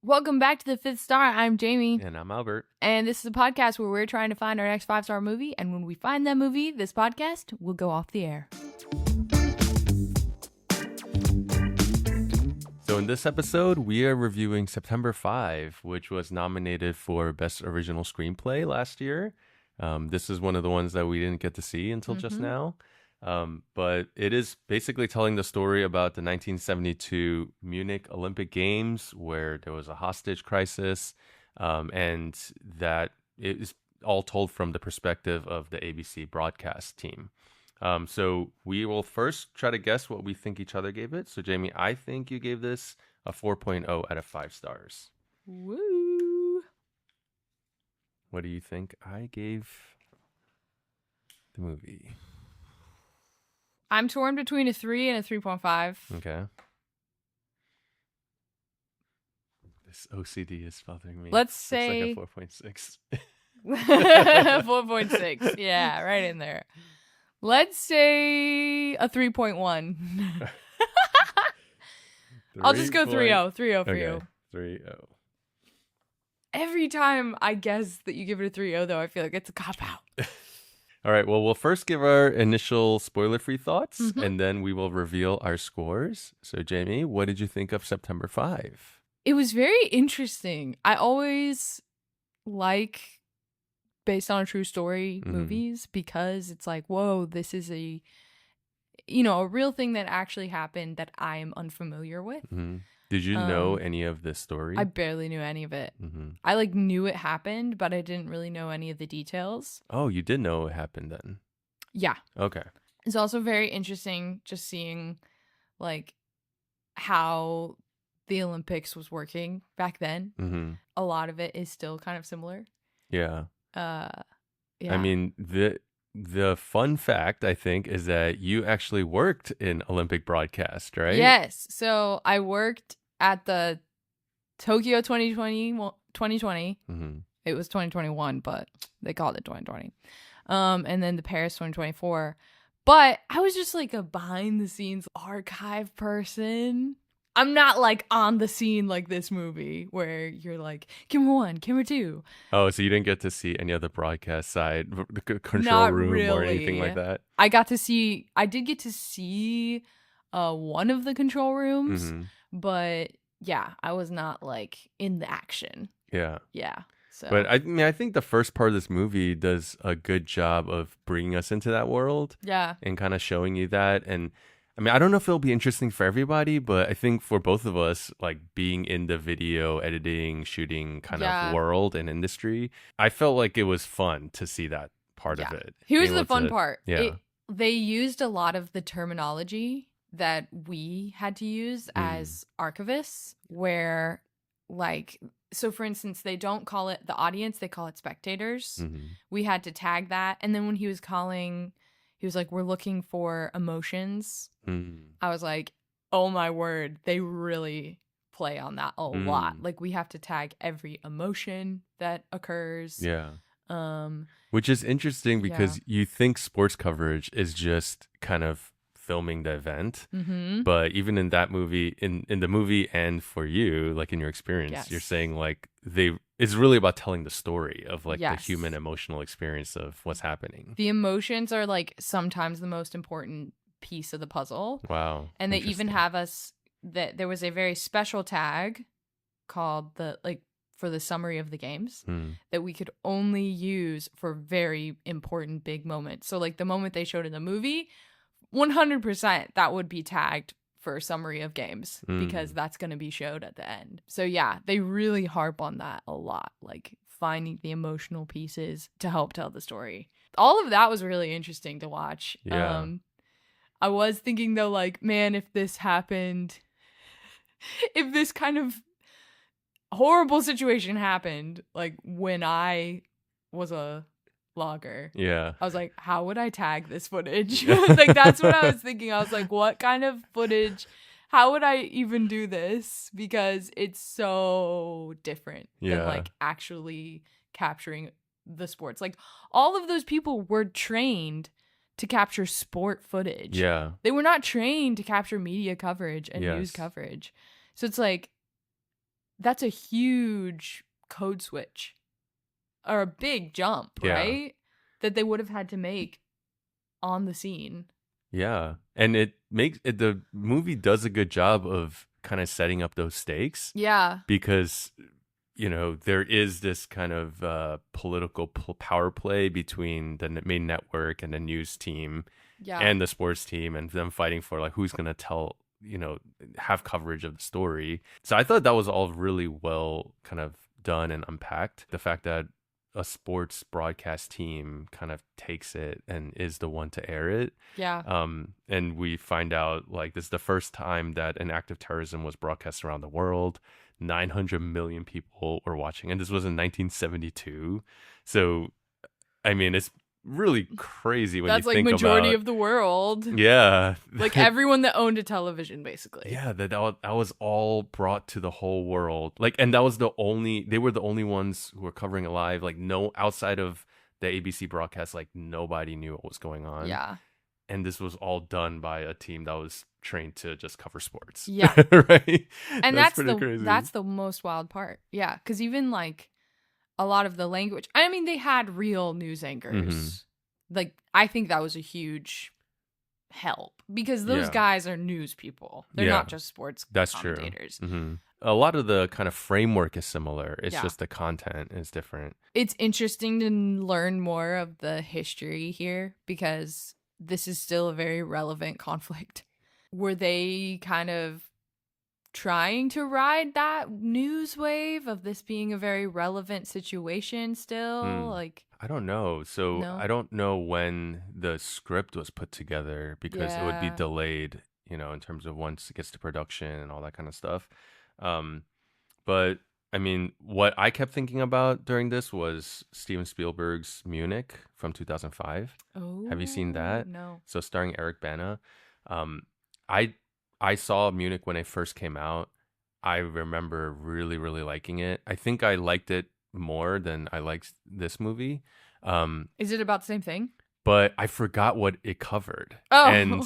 Welcome back to the Fifth Star. I'm Jamie. And I'm Albert. And this is a podcast where we're trying to find our next 5-star movie. And when we find that movie, this podcast will go off the air. So in this episode, we are reviewing September 5, which was nominated for Best Original Screenplay last year. This is one of the ones that we didn't get to see until just now. But it is basically telling the story about the 1972 Munich Olympic Games, where there was a hostage crisis, and that it is all told from the perspective of the ABC broadcast team. So we will first try to guess what we think each other gave it. So Jamie, I think you gave this a 4.0 out of 5 stars. Woo! What do you think I gave the movie? I'm torn between a 3 and a 3.5. Okay. This OCD is bothering me. Let's say it's like a 4.6. 4.6. Yeah, right in there. Let's say a 3.1. I'll just go 3.0. 3.0 for you. 3.0. Every time I guess that you give it a 3.0, though, I feel like it's a cop-out. All right, well, we'll first give our initial spoiler-free thoughts, and then we will reveal our scores. So, Jamie, what did you think of September 5? It was very interesting. I always like based on a true story movies because it's like, whoa, this is a real thing that actually happened that I am unfamiliar with. Did you know any of this story? I barely knew any of it. I knew it happened, but I didn't really know any of the details. Oh, you did know it happened then? Yeah. Okay. It's also very interesting just seeing how the Olympics was working back then. A lot of it is still kind of similar. Yeah. Yeah. I mean, the fun fact, I think, is that you actually worked in Olympic broadcast, right? Yes. So I worked at the Tokyo 2020. It was 2021, but they called it 2020. And then the Paris 2024. But I was just like a behind the scenes archive person. I'm not on the scene like this movie where you're like, camera 1, camera 2. Oh, so you didn't get to see any of the broadcast side, the control Not room really. or anything like that? I did get to see one of the control rooms, but yeah, I was not in the action. Yeah. Yeah. So. But I think the first part of this movie does a good job of bringing us into that world. Yeah. And kind of showing you that. And I don't know if it'll be interesting for everybody, but I think for both of us, being in the video editing, shooting kind of world and industry, I felt like it was fun to see that part of it. Here's the fun part. Yeah. They used a lot of the terminology that we had to use as archivists, where so for instance, they don't call it the audience, they call it spectators. We had to tag that. And then when he was like, we're looking for emotions. I was like, oh my word, they really play on that a lot. We have to tag every emotion that occurs. Yeah. Which is interesting because you think sports coverage is just kind of filming the event. But even in that movie, in the movie and for you, in your experience, you're saying it's really about telling the story of the human emotional experience of what's happening. The emotions are sometimes the most important piece of the puzzle. Wow. And they even have us that there was a very special tag called for the summary of the games that we could only use for very important big moments. So the moment they showed in the movie, 100% that would be tagged for summary of games because that's going to be showed at the end. So yeah, they really harp on that a lot, finding the emotional pieces to help tell the story. All of that was really interesting to watch. Yeah. I was thinking though, man, if this happened, if this kind of horrible situation happened, when I was a vlogger. Yeah. I was like, how would I tag this footage? That's what I was thinking. I was like, what kind of footage? How would I even do this? Because it's so different than actually capturing the sports. All of those people were trained to capture sport footage. Yeah. They were not trained to capture media coverage and news coverage. So it's that's a huge code switch or a big jump, Yeah. right? That they would have had to make on the scene. Yeah. And the movie does a good job of kind of setting up those stakes Yeah. because, there is this kind of political power play between the main network and the news team Yeah. and the sports team, and them fighting for like who's going to tell, have coverage of the story. So I thought that was all really well kind of done and unpacked. The fact that a sports broadcast team kind of takes it and is the one to air it. Yeah. And we find out like this is the first time that an act of terrorism was broadcast around the world. 900 million people were watching, and this was in 1972. So, I mean, it's really crazy when That's you like think majority about, of the world. yeah, Like everyone that owned a television, basically. yeah, that was all brought to the whole world. Like, and they were the only ones who were covering it live. Like, no, outside of the ABC broadcast, like nobody knew what was going on. Yeah. And this was all done by a team that was trained to just cover sports. Yeah. Right. And that's pretty crazy. That's the most wild part. Yeah, because even like a lot of the language. I mean, they had real news anchors. Mm-hmm. Like, I think that was a huge help because those guys are news people. They're not just sports commentators. True. Mm-hmm. A lot of the kind of framework is similar. It's Yeah. just the content is different. It's interesting to learn more of the history here because this is still a very relevant conflict. Were they kind of trying to ride that news wave of this being a very relevant situation still? Like, I don't know. So No? I don't know when the script was put together because it would be Yeah. delayed, in terms of once it gets to production and all that kind of stuff. But I mean, what I kept thinking about during this was Steven Spielberg's Munich from 2005. Oh, Have you seen that? No. So starring Eric Bana. I I saw Munich when it first came out. I remember really, really liking it. I think I liked it more than I liked this movie. Is it about the same thing? But I forgot what it covered. Oh. And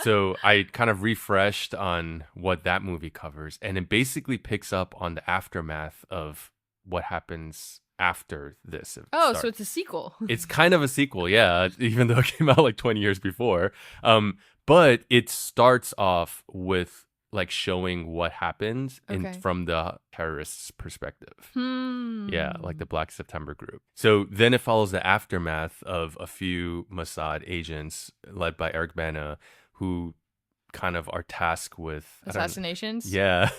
so I kind of refreshed on what that movie covers. And it basically picks up on the aftermath of what happens after this. Oh, so it's a sequel. It's kind of a sequel, yeah, even though it came out like 20 years before. But it starts off with like showing what happened from the terrorists' perspective. Yeah, like the Black September group. So then it follows the aftermath of a few Mossad agents led by Eric Bana who kind of are tasked with assassinations. Yeah.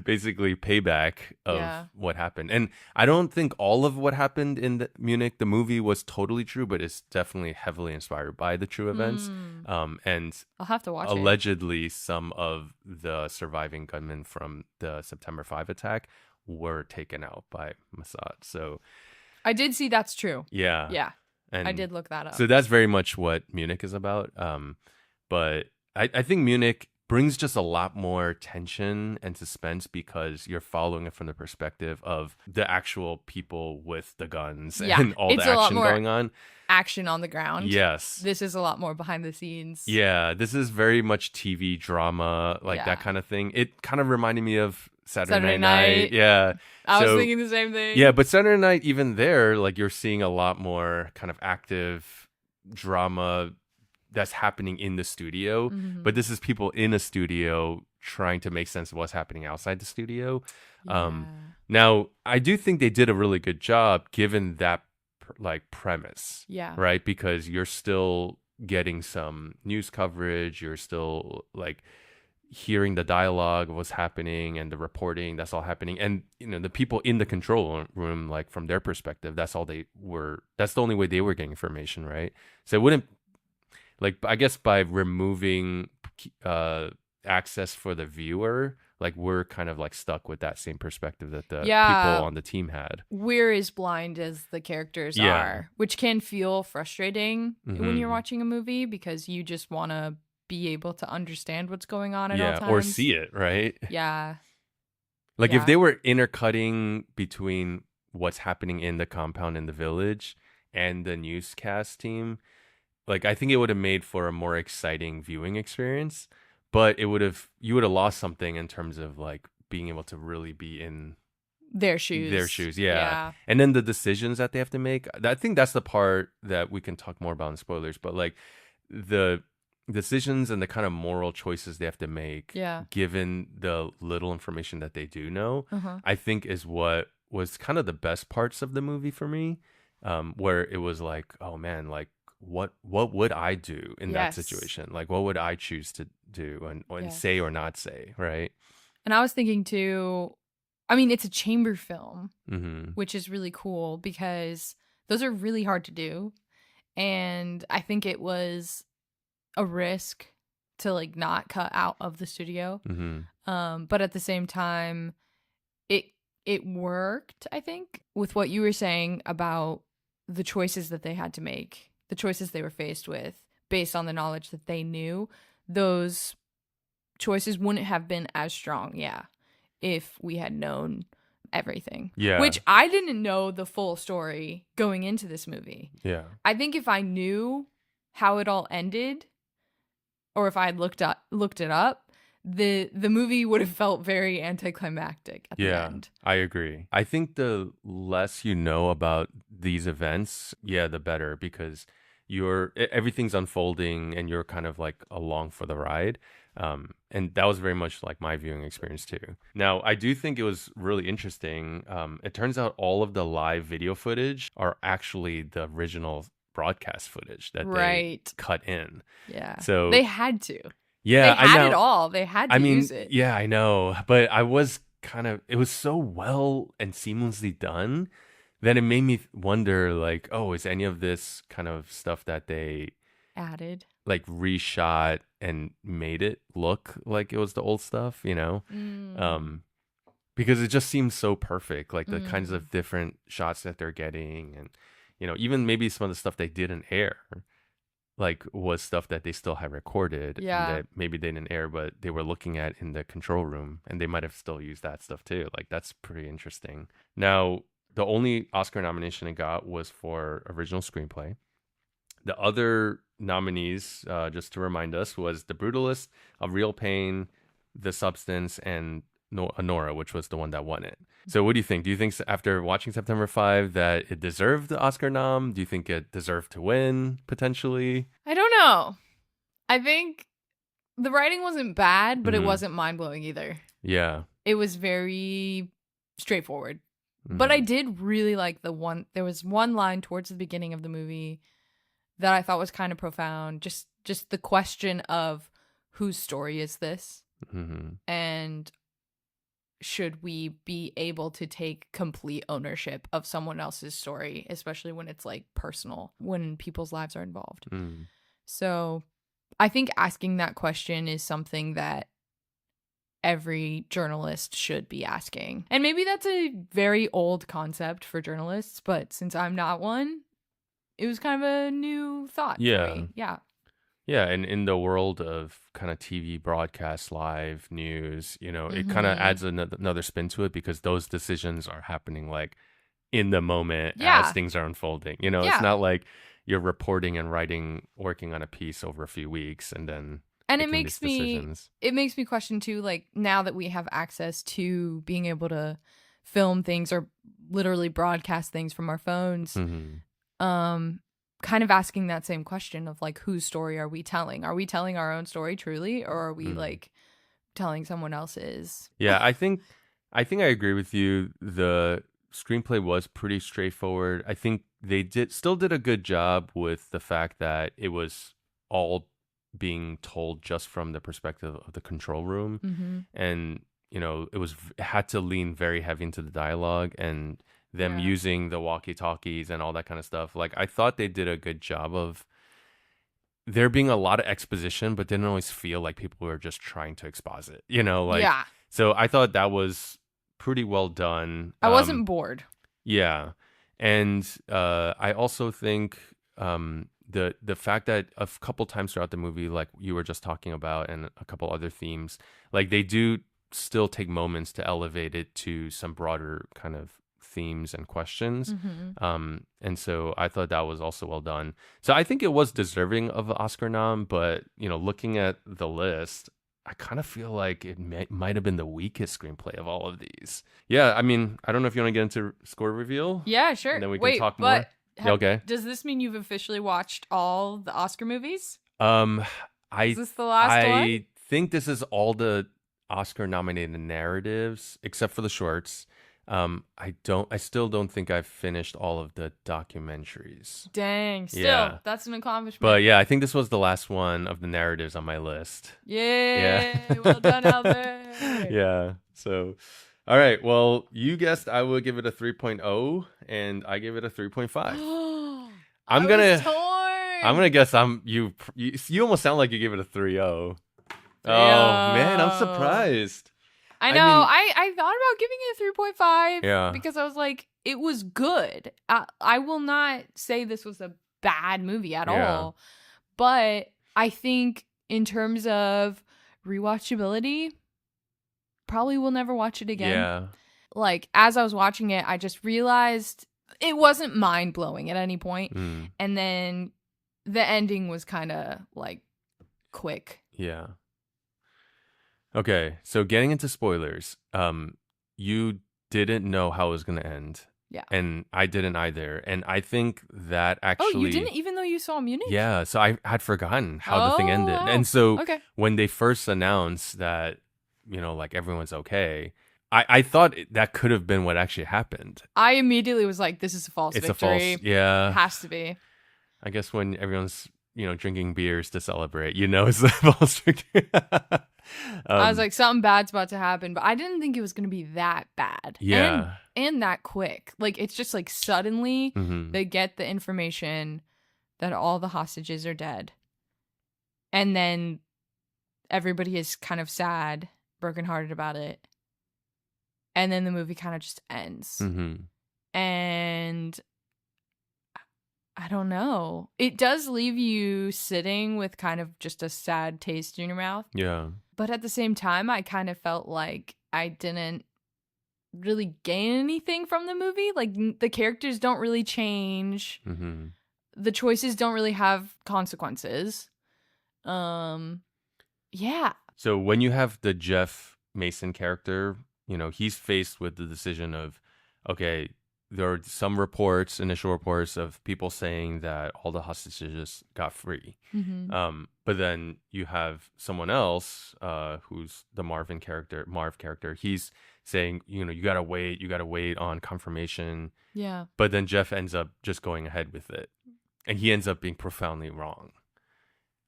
Basically payback of what happened. And I don't think all of what happened in Munich, the movie, was totally true, but it's definitely heavily inspired by the true events. And I'll have to watch allegedly some of the surviving gunmen from the September 5 attack were taken out by Mossad. So I did see that's true. Yeah. Yeah. And I did look that up. So that's very much what Munich is about. But I think Munich brings just a lot more tension and suspense because you're following it from the perspective of the actual people with the guns and all the action going on. Action on the ground. Yes. This is a lot more behind the scenes. Yeah, this is very much TV drama, like that kind of thing. It kind of reminded me of Saturday Night. Yeah. I was thinking the same thing. Yeah, but Saturday Night, even there, like you're seeing a lot more kind of active drama that's happening in the studio. But this is people in a studio trying to make sense of what's happening outside the studio. Now, I do think they did a really good job given that like premise. Yeah. Right? Because you're still getting some news coverage. You're still like hearing the dialogue of what's happening and the reporting that's all happening. And the people in the control room, like from their perspective, that's the only way they were getting information, right? So it wouldn't, like, I guess by removing access for the viewer, like we're kind of like stuck with that same perspective that the people on the team had. We're as blind as the characters are, which can feel frustrating when you're watching a movie because you just want to be able to understand what's going on at all times. Or see it, right? Yeah. Like if they were intercutting between what's happening in the compound in the village and the newscast team, like I think it would have made for a more exciting viewing experience, but you would have lost something in terms of like being able to really be in their shoes. Their shoes, yeah. And then the decisions that they have to make. I think that's the part that we can talk more about in spoilers. But like the decisions and the kind of moral choices they have to make, given the little information that they do know, I think is what was kind of the best parts of the movie for me. Where it was like, oh man, like what would I do in that situation? Like what would I choose to do and say or not say, right? And I was thinking too, I mean, it's a chamber film, which is really cool because those are really hard to do. And I think it was a risk to like not cut out of the studio. But at the same time, it worked, I think, with what you were saying about the choices that they had to make, the choices they were faced with based on the knowledge that they knew. Those choices wouldn't have been as strong, if we had known everything. Which I didn't know the full story going into this movie. I think if I knew how it all ended, or if I had looked it up, the movie would have felt very anticlimactic at the end. I agree. I think the less you know about these events, the better, because everything's unfolding and you're kind of like along for the ride. And that was very much like my viewing experience too. Now, I do think it was really interesting. It turns out all of the live video footage are actually the original broadcast footage that they cut in. So they had to. Yeah, they had it all. They had to use it. Yeah, I know. But it was so well and seamlessly done that it made me wonder, like, oh, is any of this kind of stuff that they added, like reshot and made it look like it was the old stuff, you know? Because it just seems so perfect, like the kinds of different shots that they're getting, and you know, even maybe some of the stuff they didn't air, like was stuff that they still had recorded and that maybe they didn't air, but they were looking at in the control room, and they might have still used that stuff too. Like that's pretty interesting. Now, the only Oscar nomination it got was for original screenplay. The other nominees, just to remind us, was The Brutalist, A Real Pain, The Substance, and Nora, which was the one that won it. So what do you think? Do you think after watching September 5 that it deserved the Oscar nom? Do you think it deserved to win, potentially? I don't know. I think the writing wasn't bad, but it wasn't mind-blowing either. Yeah. It was very straightforward. But I did really like there was one line towards the beginning of the movie that I thought was kind of profound. Just the question of whose story is this? And should we be able to take complete ownership of someone else's story, especially when it's like personal, when people's lives are involved? So I think asking that question is something that every journalist should be asking. And maybe that's a very old concept for journalists, but since I'm not one, it was kind of a new thought for me. Yeah, and in the world of kind of TV broadcast, live news, you know, it kind of adds another spin to it, because those decisions are happening like in the moment as things are unfolding. You know, it's not like you're reporting and writing, working on a piece over a few weeks and then it makes me question too, like now that we have access to being able to film things or literally broadcast things from our phones, kind of asking that same question of like, whose story are we telling? Are we telling our own story truly, or are we like telling someone else's? Yeah, I think I agree with you. The screenplay was pretty straightforward. I think they still did a good job with the fact that it was all being told just from the perspective of the control room, and you know, it had to lean very heavy into the dialogue and them using the walkie-talkies and all that kind of stuff. Like, I thought they did a good job of there being a lot of exposition, but didn't always feel like people were just trying to exposit, you know? Like, so I thought that was pretty well done. I wasn't bored. Yeah. And I also think the fact that a couple times throughout the movie, like you were just talking about, and a couple other themes, like they do still take moments to elevate it to some broader kind of themes and questions. And so I thought that was also well done. So I think it was deserving of an Oscar nom, but you know, looking at the list, I kind of feel like it might have been the weakest screenplay of all of these. Yeah, I mean, I don't know if you want to get into score reveal. Yeah, sure. And then we can Wait, talk but more. Okay. does this mean you've officially watched all the Oscar movies? Is this the last one? I think this is all the Oscar nominated narratives except for the shorts. I still don't think I've finished all of the documentaries. Dang, still, that's an accomplishment. But yeah, I think this was the last one of the narratives on my list. Yay, well done out there. Yeah, so, all right, well, you guessed I would give it a 3.0, and I give it a 3.5. I'm gonna guess you almost sound like you gave it a 3.0. Oh, man, I'm surprised. I know. I thought about giving it a 3.5 Yeah. because I was like, it was good. I will not say this was a bad movie at all. But I think in terms of rewatchability, probably will never watch it again. Yeah. Like, as I was watching it, I just realized it wasn't mind-blowing at any point. And then the ending was kind of, like, quick. Yeah. Okay, so getting into spoilers, you didn't know how it was going to end. Yeah. And I didn't either. And I think that actually... Oh, you didn't, even though you saw Munich? Yeah, so I had forgotten how the thing ended. Wow. And so when they first announced that, you know, like everyone's okay, I thought that could have been what actually happened. I immediately was like, this is a false victory. Yeah. It has to be. I guess when everyone's, you know, drinking beers to celebrate, you know, it's a false victory. I was like, something bad's about to happen, but I didn't think it was going to be that bad. Yeah. And that quick. Like, it's just like suddenly they get the information that all the hostages are dead. And then everybody is kind of sad, brokenhearted about it. And then the movie kind of just ends. And I don't know. It does leave you sitting with kind of just a sad taste in your mouth. Yeah. But at the same time, I kind of felt like I didn't really gain anything from the movie. Like, the characters don't really change. The choices don't really have consequences. Yeah. So when you have the Jeff Mason character, you know, he's faced with the decision of, okay, there are some initial reports of people saying that all the hostages got free. But then you have someone else who's the Marv character. He's saying, you know, you got to wait on confirmation. Yeah. But then Jeff ends up just going ahead with it. And he ends up being profoundly wrong.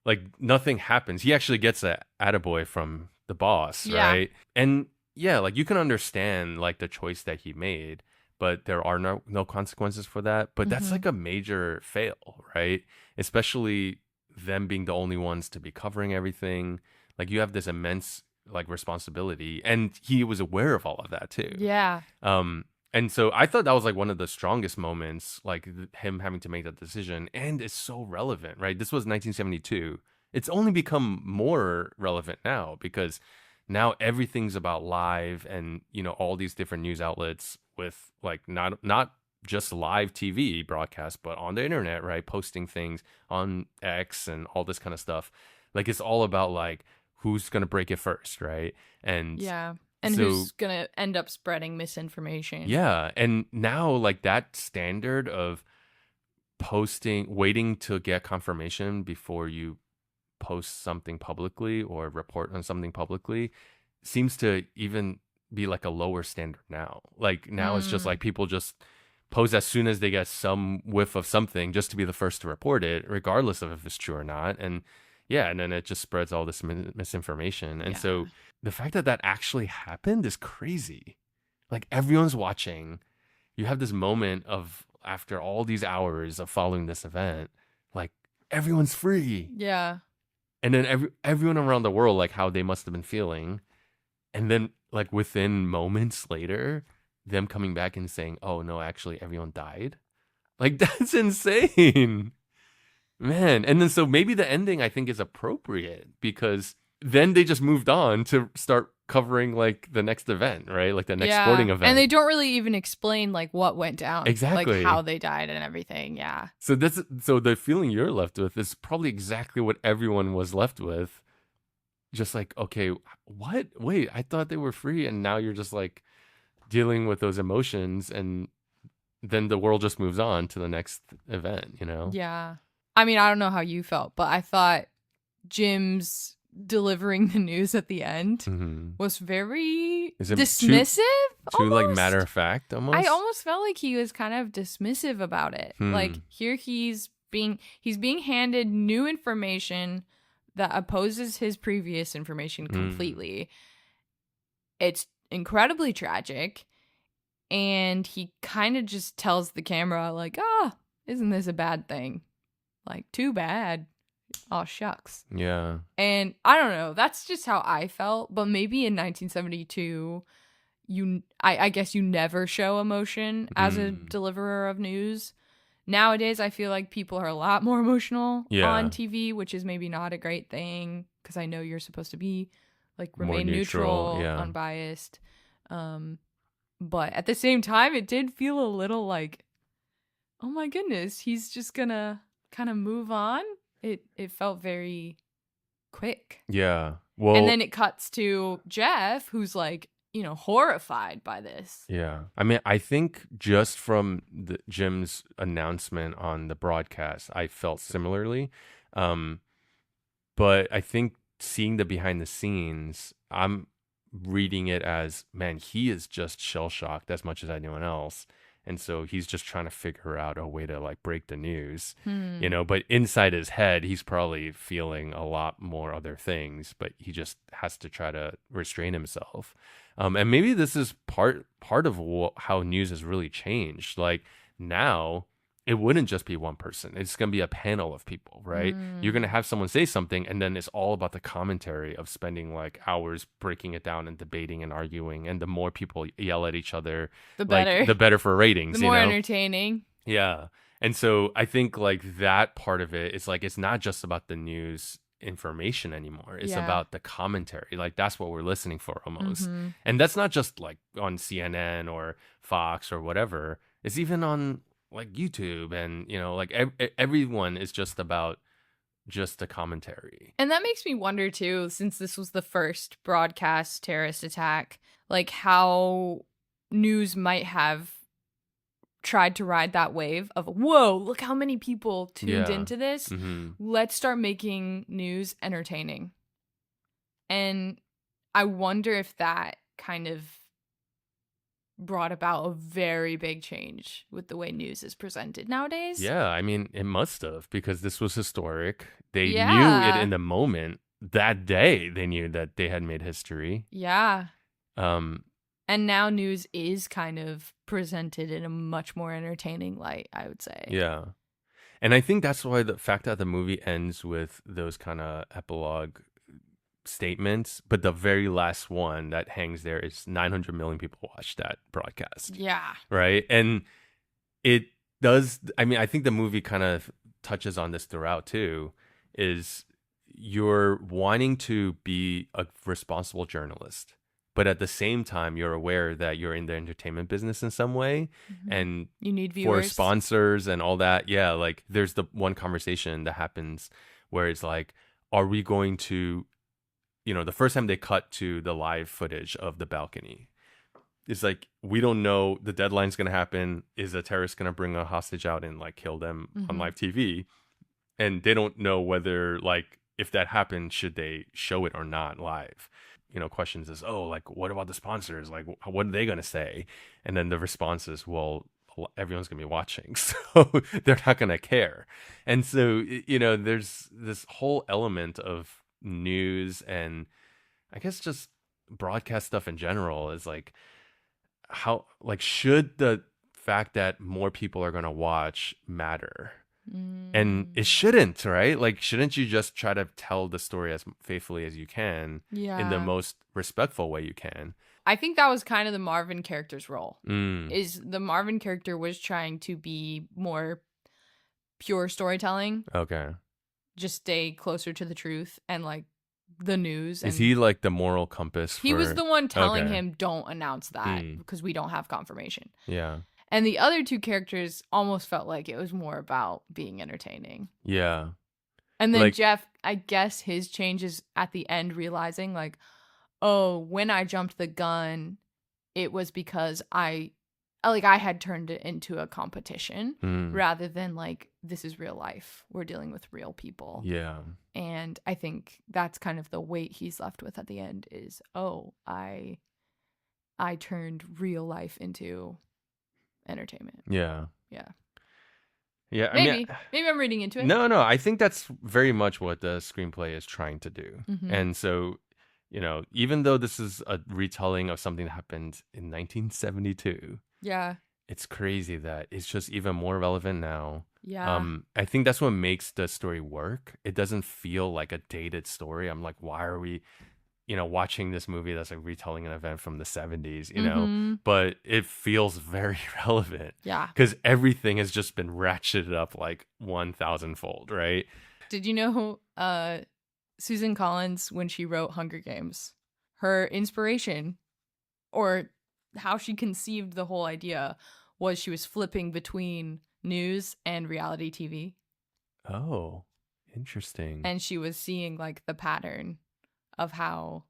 Like, nothing happens. He actually gets a attaboy from the boss, right? And yeah, like, you can understand, like, the choice that he made, but there are no consequences for that. But that's like a major fail, right? Especially them being the only ones to be covering everything. Like, you have this immense, like, responsibility. And he was aware of all of that too. Yeah. And so I thought that was like one of the strongest moments, like him having to make that decision. And it's so relevant, right? This was 1972. It's only become more relevant now because now everything's about live and, you know, all these different news outlets with like not just live TV broadcasts, but on the internet, right? Posting things on X and all this kind of stuff. Like, it's all about like who's going to break it first, right? And yeah. And so, who's going to end up spreading misinformation. Yeah. And now, like, that standard of waiting to get confirmation before you post something publicly or report on something publicly seems to even be like a lower standard now. Like, now it's just like people just post as soon as they get some whiff of something just to be the first to report it, regardless of if it's true or not. And yeah, and then it just spreads all this misinformation. And so the fact that that actually happened is crazy. Like, everyone's watching. You have this moment of, after all these hours of following this event, like, everyone's free. Yeah. And then everyone around the world, like, how they must have been feeling. And then, like, within moments later, them coming back and saying, oh, no, actually, everyone died. Like, that's insane. Man. And then so maybe the ending, I think, is appropriate because then they just moved on to start covering like the next event, right? Like the next sporting event. And they don't really even explain like what went down. Exactly. Like how they died and everything. Yeah. So the feeling you're left with is probably exactly what everyone was left with just like, okay, what? Wait, I thought they were free, and now you're just like dealing with those emotions, and then the world just moves on to the next event, you know? Yeah. I mean, I don't know how you felt, but I thought Jim's delivering the news at the end was very Is it dismissive. too like Almost. matter of fact? Almost. I almost felt like he was kind of dismissive about it. Like here he's being handed new information that opposes his previous information completely. It's incredibly tragic, and he kind of just tells the camera like, isn't this a bad thing? Like, too bad. Oh, shucks. Yeah. And I don't know, that's just how I felt, but maybe in 1972 I guess you never show emotion as a deliverer of news. Nowadays, I feel like people are a lot more emotional on TV, which is maybe not a great thing, because I know you're supposed to be like remain neutral, unbiased. But at the same time, it did feel a little like, oh my goodness, he's just gonna kind of move on. It felt very quick. Yeah. Well, and then it cuts to Jeff, who's like, horrified by this. Yeah. I mean, I think just from Jim's announcement on the broadcast, I felt similarly. But I think seeing the behind the scenes, I'm reading it as, man, he is just shell shocked as much as anyone else. And so he's just trying to figure out a way to like break the news, but inside his head, he's probably feeling a lot more other things, but he just has to try to restrain himself. And maybe this is part of how news has really changed. Like now, it wouldn't just be one person. It's going to be a panel of people, right? You're going to have someone say something, and then it's all about the commentary of spending like hours breaking it down and debating and arguing. And the more people yell at each other, the better. The better for ratings. The more entertaining. Yeah. And so I think like that part of it is like, it's not just about the news information anymore. It's about the commentary. Like that's what we're listening for almost. And that's not just like on CNN or Fox or whatever. It's even on like YouTube, and like everyone is just about just the commentary. And that makes me wonder too, since this was the first broadcast terrorist attack, like how news might have tried to ride that wave of, whoa, look how many people tuned into this. Let's start making news entertaining. And I wonder if that kind of brought about a very big change with the way news is presented nowadays. Yeah, I mean, it must have, because this was historic. They knew it in the moment. That day, they knew that they had made history. Yeah. And now news is kind of presented in a much more entertaining light, I would say. Yeah. And I think that's why the fact that the movie ends with those kind of epilogue statements, but the very last one that hangs there is 900 million people watched that broadcast. Yeah. Right? And it does, I mean, I think the movie kind of touches on this throughout too, is you're wanting to be a responsible journalist, but at the same time, you're aware that you're in the entertainment business in some way, and you need viewers, for sponsors and all that. Yeah, like there's the one conversation that happens where it's like, are we going to, the first time they cut to the live footage of the balcony, it's like, we don't know, the deadline's going to happen. Is a terrorist going to bring a hostage out and like kill them on live TV? And they don't know whether, like, if that happened, should they show it or not live? Questions is, like, what about the sponsors? Like, what are they going to say? And then the response is, well, everyone's going to be watching, so they're not going to care. And so, there's this whole element of news, and I guess just broadcast stuff in general is like, how, like, should the fact that more people are going to watch matter? And it shouldn't, right? Like, shouldn't you just try to tell the story as faithfully as you can in the most respectful way you can? I think that was kind of the Marvin character's role. Is the Marvin character was trying to be more pure storytelling. Okay. Just stay closer to the truth and like the news. Is he like the moral compass? He was the one telling him, don't announce that because we don't have confirmation. Yeah. And the other two characters almost felt like it was more about being entertaining. Yeah. And then Like, Jeff, I guess his change is at the end realizing like, oh, when I jumped the gun, it was because I had turned it into a competition rather than like, this is real life. We're dealing with real people. yeah. And I think that's kind of the weight he's left with at the end is, oh, I turned real life into entertainment. Yeah. Yeah. Yeah. I mean, Maybe I'm reading into it. no. I think that's very much what the screenplay is trying to do. Mm-hmm. And so, even though this is a retelling of something that happened in 1972, Yeah. it's crazy that it's just even more relevant now. Yeah. I think that's what makes the story work. It doesn't feel like a dated story. I'm like, why are we, watching this movie that's like retelling an event from the 70s, Mm-hmm. but it feels very relevant. Yeah. Because everything has just been ratcheted up like 1,000-fold, right? Did you know Susan Collins, when she wrote Hunger Games, her inspiration or how she conceived the whole idea was she was flipping between news and reality TV. Oh, interesting. And she was seeing like the pattern of how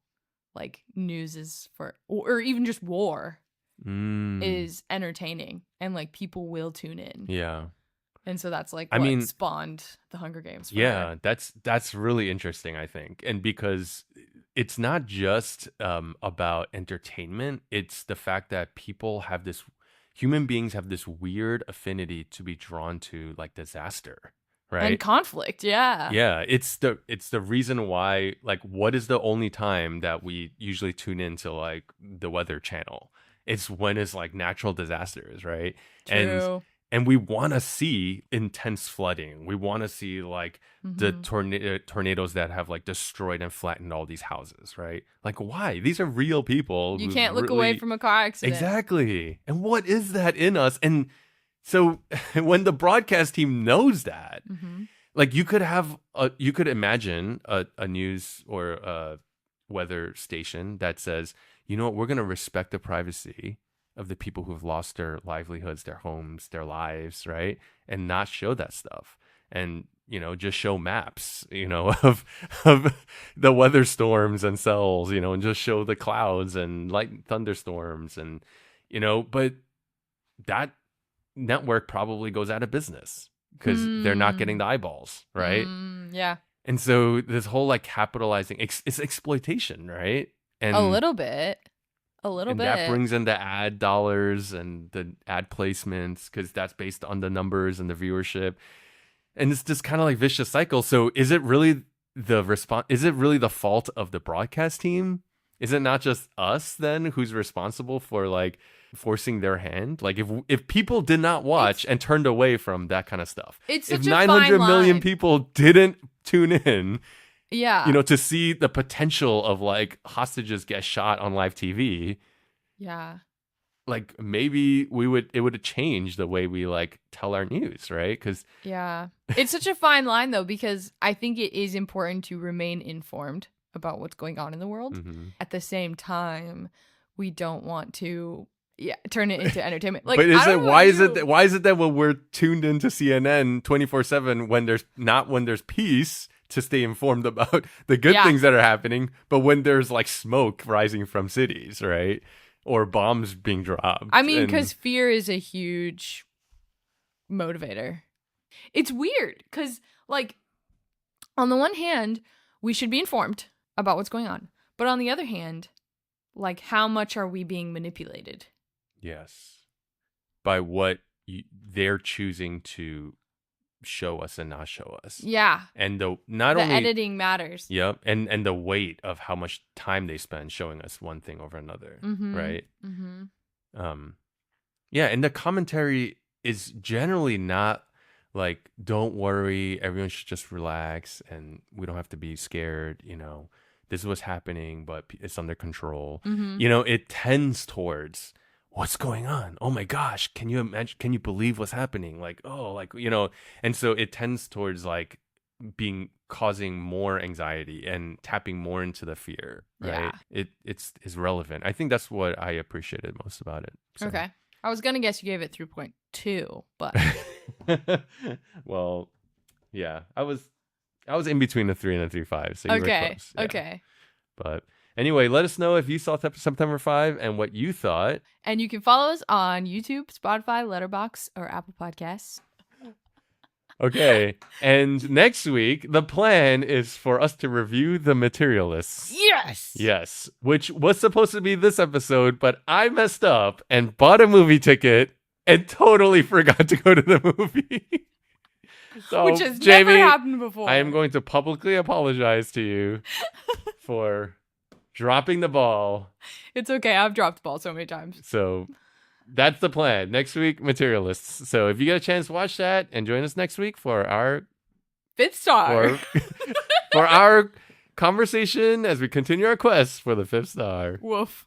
like news is or even just war is entertaining and like people will tune in. Yeah. And so that's like what spawned the Hunger Games for her. That's really interesting, I think. And because it's not just about entertainment, it's the fact that human beings have this weird affinity to be drawn to like disaster, right? And conflict, yeah. Yeah, it's the reason why, like, what is the only time that we usually tune into like the Weather Channel? It's when it's like natural disasters, right? True. And we want to see intense flooding. We want to see like the tornadoes that have like destroyed and flattened all these houses, right? Like, why? These are real people. You can't look away from a car accident. Exactly. And what is that in us? And so when the broadcast team knows that, like you could imagine a news or a weather station that says, you know what, we're going to respect the privacy of the people who've lost their livelihoods, their homes, their lives, right? And not show that stuff. And, just show maps, of the weather storms and cells, and just show the clouds and light thunderstorms and, but that network probably goes out of business because they're not getting the eyeballs, right? Yeah. And so this whole like capitalizing, it's exploitation, right? And a little bit. And that brings in the ad dollars and the ad placements because that's based on the numbers and the viewership. And it's this kind of like vicious cycle. So is it really the fault of the broadcast team? Is it not just us then who's responsible for like forcing their hand? Like if people did not watch and turned away from that kind of stuff, if 900 million people didn't tune in, to see the potential of like hostages get shot on live TV, like maybe it would have changed the way we like tell our news, right? Because it's such a fine line though, because I think it is important to remain informed about what's going on in the world. At the same time, we don't want to turn it into entertainment. Like, but why is it that when we're tuned into CNN 24/7 when there's peace to stay informed about the good things that are happening, but when there's like smoke rising from cities, right? Or bombs being dropped. I mean, because fear is a huge motivator. It's weird because, like, on the one hand, we should be informed about what's going on. But on the other hand, like, how much are we being manipulated? Yes. By what they're choosing to show us and not show us. Yeah. And the editing matters. Yep. And the weight of how much time they spend showing us one thing over another. Right? Yeah, and the commentary is generally not like, don't worry, everyone should just relax and we don't have to be scared, this is what's happening, but it's under control. It tends towards what's going on? Oh my gosh, can you imagine? Can you believe what's happening? Like, and so it tends towards like causing more anxiety and tapping more into the fear, right? It's relevant. I think that's what I appreciated most about it. So. Okay. I was going to guess you gave it 3.2, but. Well, yeah, I was I was in between a 3 and a 3.5, so you were Okay. close. Yeah. Okay. But anyway, let us know if you saw September 5 and what you thought. And you can follow us on YouTube, Spotify, Letterboxd, or Apple Podcasts. Okay. And next week, the plan is for us to review The Materialists. Yes! Yes. Which was supposed to be this episode, but I messed up and bought a movie ticket and totally forgot to go to the movie. So, which has Jamie, never happened before. I am going to publicly apologize to you for dropping the ball. It's okay. I've dropped the ball so many times. So that's the plan. Next week, Materialists. So if you get a chance to watch that and join us next week for our 5th star. For our conversation as we continue our quest for the 5th star. Woof.